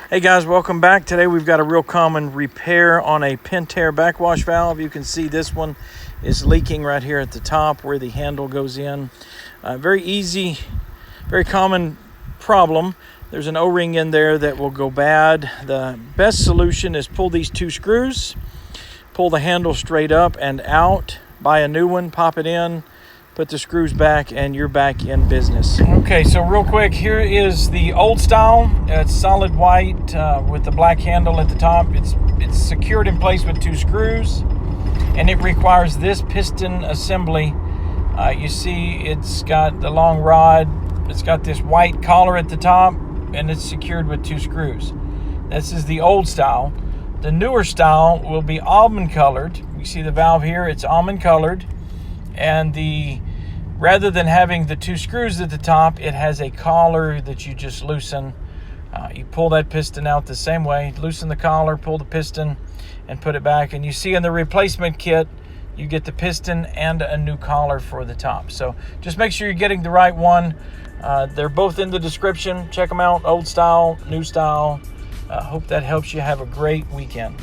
Hey guys, welcome back. Today we've got a real common repair on a Pentair backwash valve. You can see this one is leaking right here at the top where the handle goes in. Very easy, very common problem. There's an O-ring in there that will go bad. The best solution is pull these two screws, pull the handle straight up and out, buy a new one, pop it in, put the screws back, and you're back in business. Okay, so real quick, here is the old style. It's solid white with the black handle at the top. It's secured in place with two screws, and it requires this piston assembly. You see it's got the long rod. It's got this white collar at the top, and it's secured with two screws. This is the old style. The newer style will be almond colored. You see the valve here, it's almond colored. And rather than having the two screws at the top, it has a collar that you just loosen. You pull that piston out the same way, loosen the collar, pull the piston, and put it back. And you see in the replacement kit, you get the piston and a new collar for the top. So just make sure you're getting the right one. They're both in the description. Check them out, old style, new style. Hope that helps you have a great weekend.